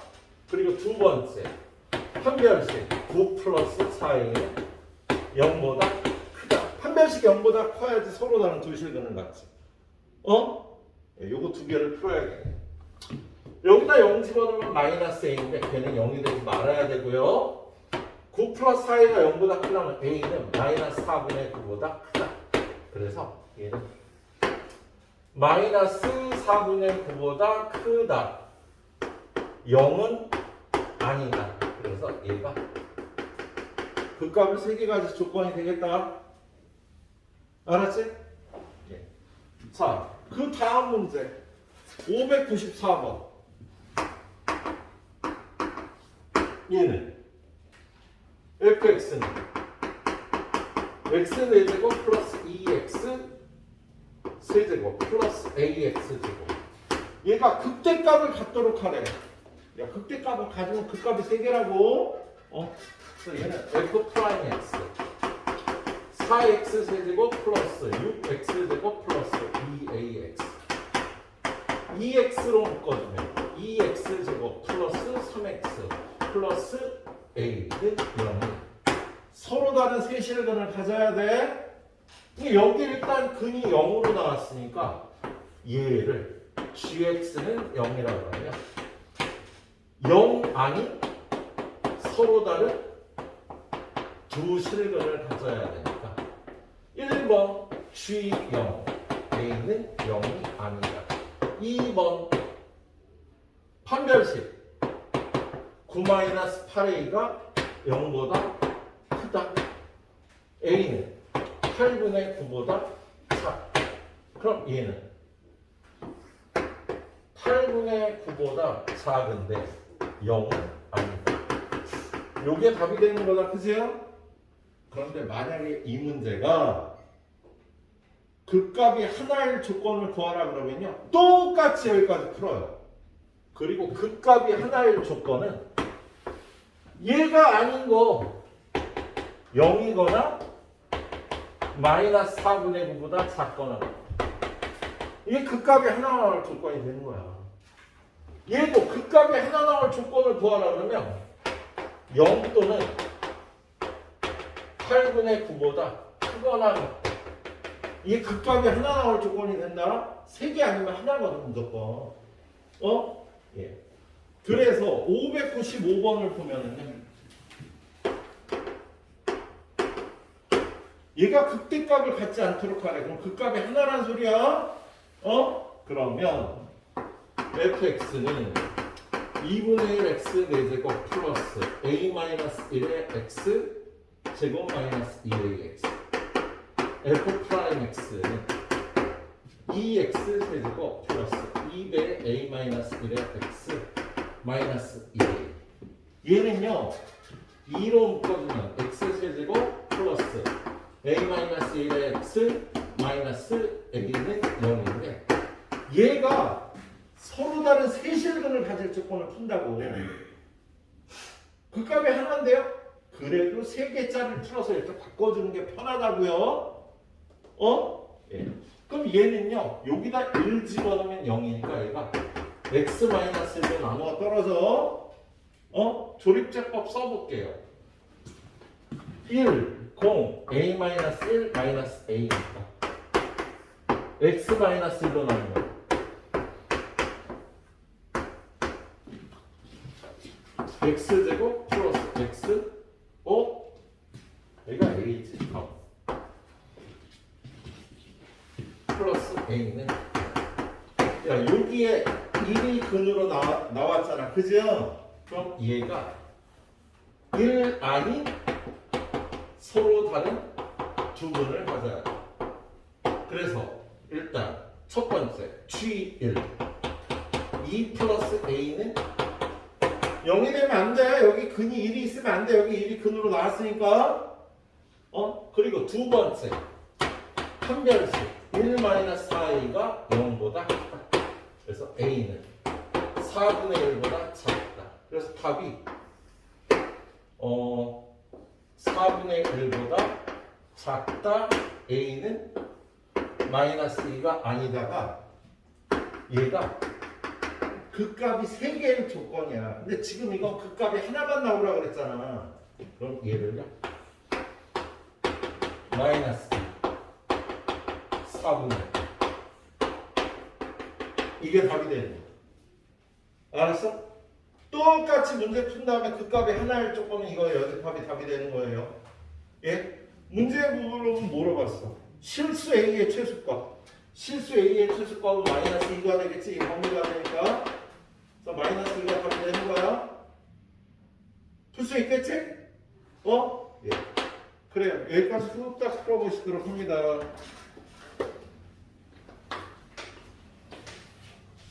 Speaker 1: 그리고 두 번째. 판별식 9 플러스 4는 0보다 크다. 판별식 0보다 커야지 서로 다른 두 실근을 갖지. 어? 요거 두 개를 풀어야겠네. 여기다 0 집어넣으면 마이너스 a인데 걔는 0이 되지 말아야 되고요. 9 플러스 4가 0보다 크다면 a는 마이너스 4분의 9보다 크다. 그래서 얘는 마이너스 4분의 9보다 크다. 0은 아니다. 그래서 얘가 극값을 3개 가지 조건이 되겠다. 알았지? 예. 자, 그 다음 문제 594번. 얘는 fx는 x는 4제곱 플러스 2x 세제곱 플러스 ax제곱. 얘가 극대값을 갖도록 하래. 야, 극대값을 가지면 극값이 3개라고. 그래서 얘는 f 프라임 x 4x 세제곱 플러스 6x 제곱 플러스 2ax 2x로 묶어주면 2x 제곱 플러스 3x 플러스 a는 0이 서로 다른 세 실근을 가져야 돼. 여기 일단 근이 0으로 나왔으니까 얘를 gx는 0이라고 하면 0 아닌 서로 다른 두 실근을 가져야 되니까 1번 G0 A는 0이 아니다. 2번 판별식 9-8a가 0보다 크다. a는 8분의 9보다 작다. 그럼 얘는 8분의 9보다 작은데 0은 아니다. 요게 답이 되는 거다. 그죠? 그런데 만약에 이 문제가 극값이 하나일 조건을 구하라 그러면요. 똑같이 여기까지 풀어요. 그리고 극값이 하나일 조건은 얘가 아닌 거 0이거나 마이너스 4분의 9보다 작거나 이게 극값이 하나 나올 조건이 되는 거야. 얘도 극값이 하나 나올 조건을 구하라 그러면 0 또는 8분의 9보다 크거나 같다. 이게 극값이 하나 나올 조건이 된다? 3개 아니면 하나거든 무조건. 예. 그래서 595번을 보면은요. 얘가 극대값을 갖지 않도록 하래. 그럼 극값이 하나란 소리야? 그러면 fx는 2분의 1 x 4제곱 플러스 a-1의 x 제곱 마이너스 2a x f 프라임 x는 2x 세제곱 플러스 2배 a-1의 x 마이너스 2a 얘는요 2로 묶어주면 x 세제곱 플러스 a-1의 x 마이너스 a는 0인데 얘가 서로 다른 세실근을 가질 조건을 푼다고. 극값이 하나인데요? 그래도 3개짜리를 풀어서 이렇게 바꿔주는 게 편하다고요. 예. 그럼 얘는요 여기다 1 집어넣으면 0이니까 얘가 x-1로 나누어 떨어져. 조립제법 써볼게요. 1, 0, a-1, 마이너스 a니까 x-1로 나누면 x제곱 플러스 x 얘가 a지. 플러스 a는 야 여기에 1이 근으로 나왔잖아. 그죠? 그럼 얘가 1 아닌 서로 다른 두 근을 가져야 돼. 그래서 일단 첫 번째 G1 2 플러스 a는 0이 되면 안 돼. 여기 근이 1이 있으면 안 돼. 여기 1이 근으로 나왔으니까. 그리고 두 번째 판별식 1-4a가 0보다 크다. 그래서 a는 4분의 1보다 작다. 그래서 답이 4분의 1보다 작다. a는 마이너스 2가 아니다가 얘가 극값이 3개의 조건이야. 근데 지금 이건 극값이 하나만 나오라고 그랬잖아. 그럼 얘를요. 마이너스 4분의 이게 답이 되는 거야. 알았어? 똑같이 문제 푼 다음에 극값이 하나일 조건은 이거예요. 여집합이 답이 되는 거예요. 예? 문제 부분으로 물어봤어. 실수 A의 최소값. 실수 A의 최소값은 마이너스 2가 되겠지. 범위가 되니까. 그래서 마이너스 2가 답이 되는 거야. 풀 수 있겠지? 예. 그래요. 여기까지 쭉 딱 풀어보시도록 합니다.